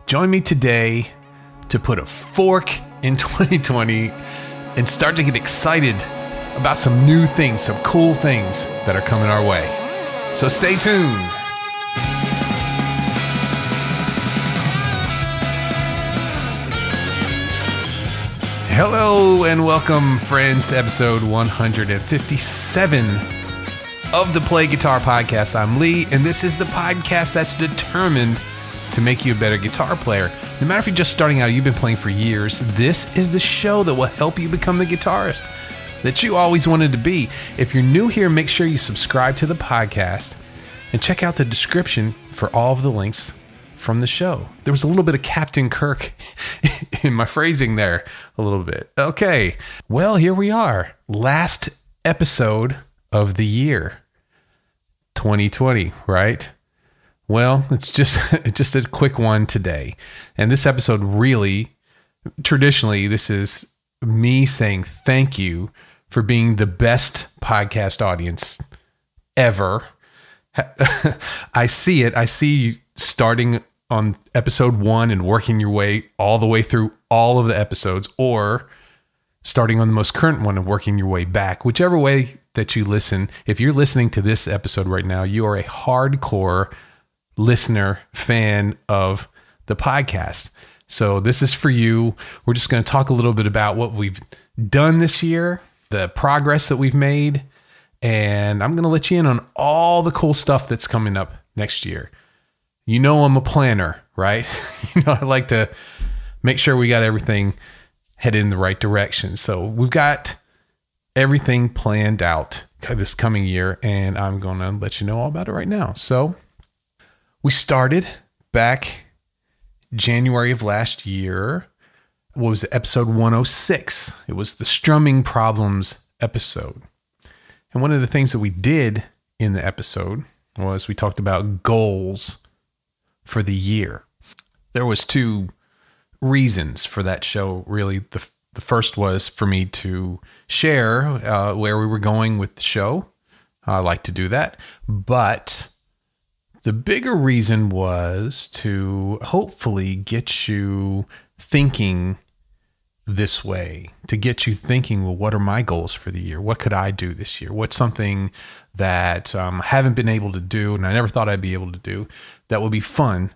Join me today to put a fork in 2020 and start to get excited about some new things, some cool things that are coming our way. So stay tuned. Hello and welcome, friends, to episode 157 of the Play Guitar Podcast. I'm Lee, and this is the podcast that's determined to make you a better guitar player. No matter if you're just starting out or you've been playing for years, this is the show that will help you become the guitarist that you always wanted to be. If you're new here, make sure you subscribe to the podcast and check out the description for all of the links from the show. There was a little bit of Captain Kirk in my phrasing there, a little bit. Okay, well, here we are. Last episode of the year, 2020, right? Well, it's just a quick one today. And this episode really, traditionally, this is me saying thank you for being the best podcast audience ever. I see it. I see you starting on episode 1 and working your way all the way through all of the episodes, or starting on the most current one and working your way back. Whichever way that you listen, if you're listening to this episode right now, you are a hardcore listener, fan of the podcast. So this is for you. We're just going to talk a little bit about what we've done this year, the progress that we've made, and I'm going to let you in on all the cool stuff that's coming up next year. You know I'm a planner, right? I like to make sure we got everything headed in the right direction. So we've got everything planned out this coming year, and I'm going to let you know all about it right now. So we started back January of last year. What was it? Episode 106. It was the strumming problems episode. And one of the things that we did in the episode was we talked about goals for the year. There was 2 reasons for that show, really. The first was for me to share where we were going with the show. I like to do that. But the bigger reason was to hopefully get you thinking this way, to get you thinking, well, what are my goals for the year? What could I do this year? What's something that I haven't been able to do and I never thought I'd be able to do that would be fun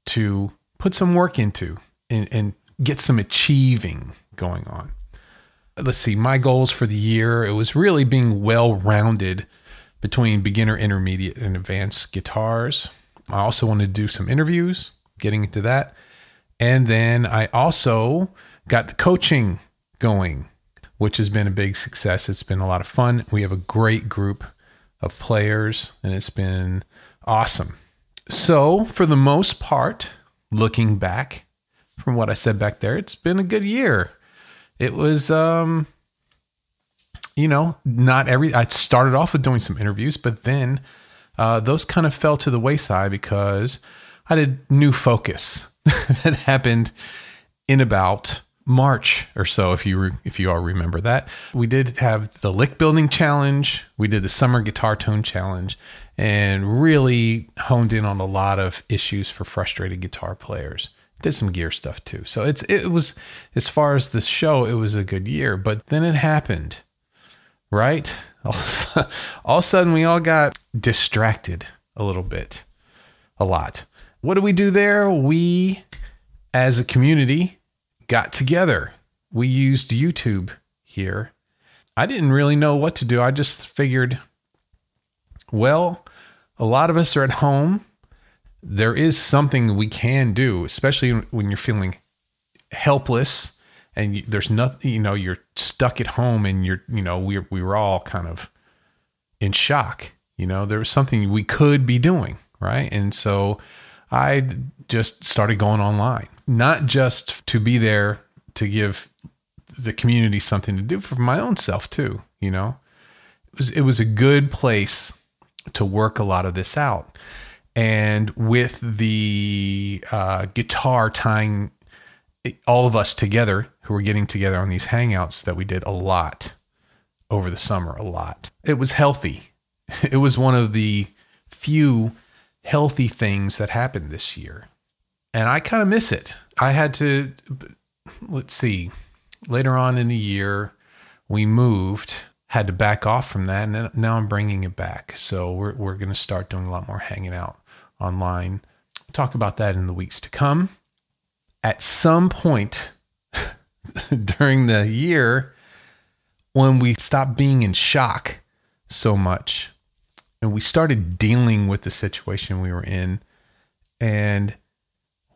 to put some work into and get some achieving going on? Let's see, my goals for the year, it was really being well-rounded between beginner, intermediate, and advanced guitars. I also wanted to do some interviews, getting into that. And then I also got the coaching going, which has been a big success. It's been a lot of fun. We have a great group of players, and it's been awesome. So for the most part, looking back from what I said back there, it's been a good year. It was, I started off with doing some interviews, but then those kind of fell to the wayside because I did new focus that happened in about March or so. If you all remember that, we did have the Lick Building Challenge. We did the Summer Guitar Tone Challenge and really honed in on a lot of issues for frustrated guitar players. Did some gear stuff too. So it was, as far as the show, it was a good year, but then it happened. Right? All of a sudden, we all got distracted a little bit, a lot. What did we do there? We, as a community, got together. We used YouTube here. I didn't really know what to do. I just figured, well, a lot of us are at home. There is something we can do, especially when you're feeling helpless. And there's nothing, you're stuck at home and we were all kind of in shock. There was something we could be doing, right? And so I just started going online, not just to be there to give the community something to do, for my own self too. It was a good place to work a lot of this out. And with the guitar tying all of us together, who were getting together on these hangouts that we did a lot over the summer, a lot. It was healthy. It was one of the few healthy things that happened this year. And I kind of miss it. I had to, let's see, later on in the year, we moved, had to back off from that. And now I'm bringing it back. So we're going to start doing a lot more hanging out online. We'll talk about that in the weeks to come. At some point during the year, when we stopped being in shock so much and we started dealing with the situation we were in, and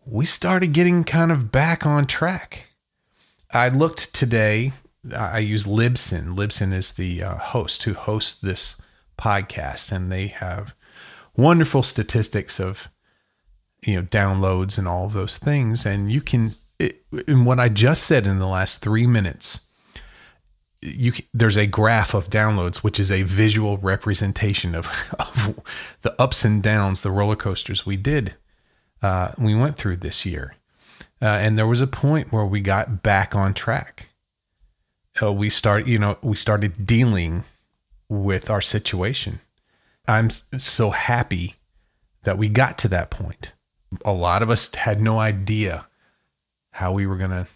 we started getting kind of back on track. I looked today. I use Libsyn. Libsyn is the host who hosts this podcast, and they have wonderful statistics of, downloads and all of those things. And you can, in what I just said in the last 3 minutes, there's a graph of downloads, which is a visual representation of the ups and downs, the roller coasters we went through this year. And there was a point where we got back on track. We started dealing with our situation. I'm so happy that we got to that point. A lot of us had no idea how we were going to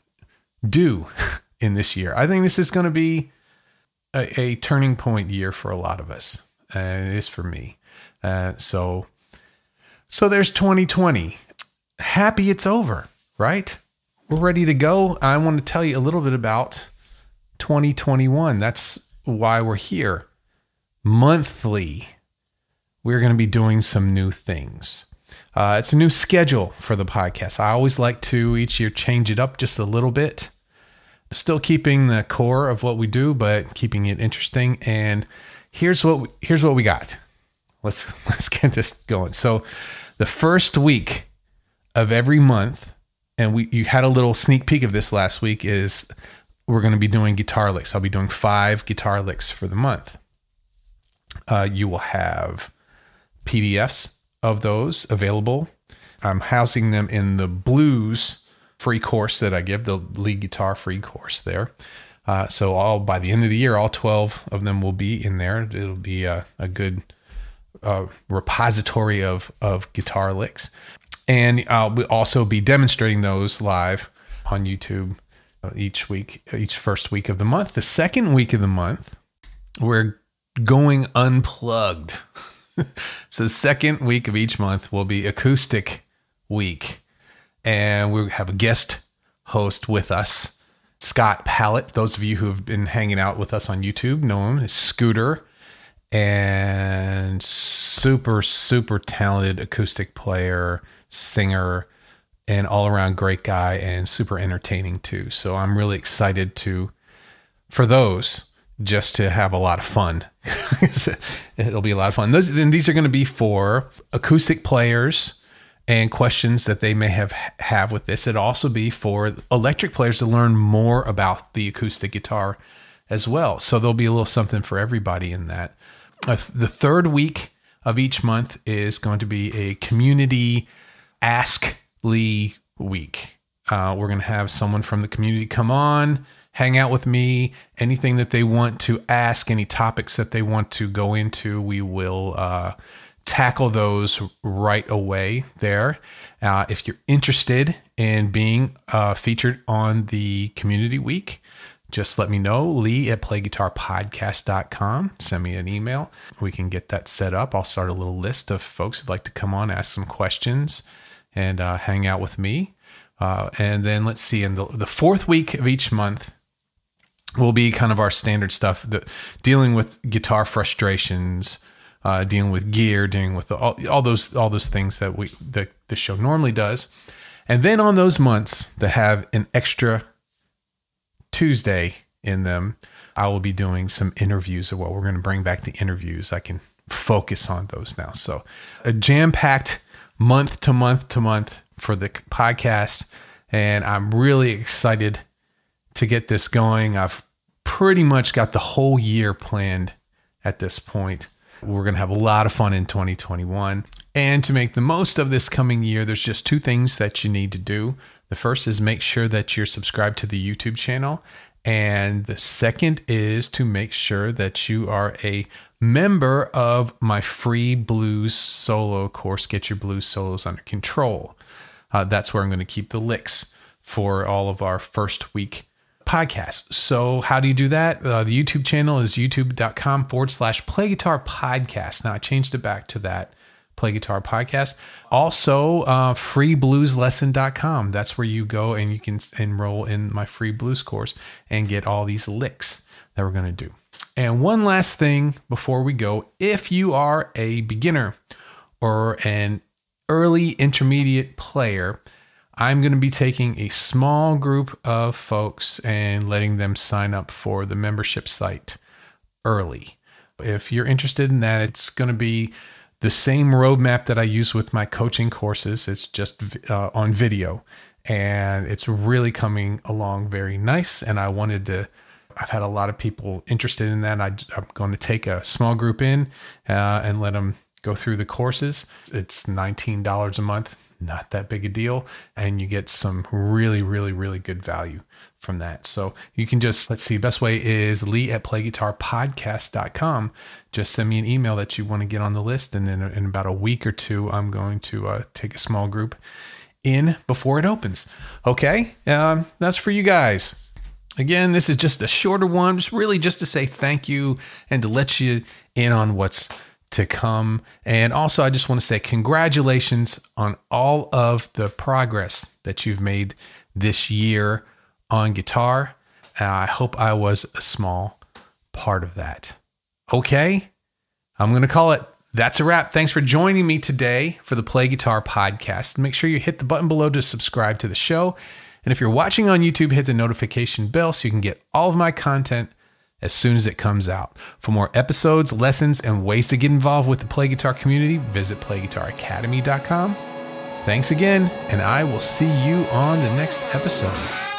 do in this year. I think this is going to be a turning point year for a lot of us. And it is for me. So there's 2020. Happy it's over, right? We're ready to go. I want to tell you a little bit about 2021. That's why we're here. Monthly, we're going to be doing some new things. It's a new schedule for the podcast. I always like to each year change it up just a little bit. Still keeping the core of what we do, but keeping it interesting. And here's what we got. Let's get this going. So the first week of every month, and you had a little sneak peek of this last week, is we're going to be doing guitar licks. I'll be doing 5 guitar licks for the month. You will have PDFs of those available. I'm housing them in the blues free course that I give, the lead guitar free course there. So by the end of the year, all 12 of them will be in there. It'll be a good repository of guitar licks. And I'll also be demonstrating those live on YouTube each first week of the month. The second week of the month, we're going unplugged. So the second week of each month will be Acoustic Week. And we have a guest host with us, Scott Pallett. Those of you who have been hanging out with us on YouTube know him as Scooter. And super, super talented acoustic player, singer, and all around great guy, and super entertaining too. So I'm really excited for those, just to have a lot of fun. It'll be a lot of fun. These are going to be for acoustic players and questions that they may have with this. It'll also be for electric players to learn more about the acoustic guitar as well. So there'll be a little something for everybody in that. The third week of each month is going to be a community Ask Lee week. We're going to have someone from the community come on, hang out with me. Anything that they want to ask, any topics that they want to go into, we will tackle those right away there. If you're interested in being featured on the community week, just let me know, lee@playguitarpodcast.com. Send me an email. We can get that set up. I'll start a little list of folks who'd like to come on, ask some questions, and hang out with me. And then let's see, in the fourth week of each month will be kind of our standard stuff, dealing with guitar frustrations, dealing with gear, dealing with all those things that the show normally does. And then on those months that have an extra Tuesday in them, I will be doing some interviews. We're going to bring back the interviews. I can focus on those now. So a jam-packed month to month to month for the podcast. And I'm really excited to get this going. I've pretty much got the whole year planned at this point. We're going to have a lot of fun in 2021. And to make the most of this coming year, there's just 2 things that you need to do. The first is make sure that you're subscribed to the YouTube channel. And the second is to make sure that you are a member of my free blues solo course, Get Your Blues Solos Under Control. that's where I'm going to keep the licks for all of our first week podcasts. So how do you do that? The YouTube channel is youtube.com/Play Guitar Podcast. Now I changed it back to that Play Guitar Podcast. Also, freeblueslesson.com. That's where you go and you can enroll in my free blues course and get all these licks that we're going to do. And one last thing before we go, if you are a beginner or an early intermediate player, I'm going to be taking a small group of folks and letting them sign up for the membership site early. If you're interested in that, it's going to be the same roadmap that I use with my coaching courses. It's just on video, and it's really coming along very nice. And I've had a lot of people interested in that. I'm going to take a small group in and let them go through the courses. It's $19 a month. Not that big a deal. And you get some really, really, really good value from that. So you can just, best way is lee@playguitarpodcast.com. Just send me an email that you want to get on the list. And then in about a week or two, I'm going to take a small group in before it opens. Okay. That's for you guys. Again, this is just a shorter one, just to say thank you and to let you in on what's to come. And also, I just want to say congratulations on all of the progress that you've made this year on guitar. I hope I was a small part of that. Okay, I'm going to call it. That's a wrap. Thanks for joining me today for the Play Guitar Podcast. Make sure you hit the button below to subscribe to the show. And if you're watching on YouTube, hit the notification bell so you can get all of my content as soon as it comes out. For more episodes, lessons, and ways to get involved with the Play Guitar community, visit playguitaracademy.com. Thanks again, and I will see you on the next episode.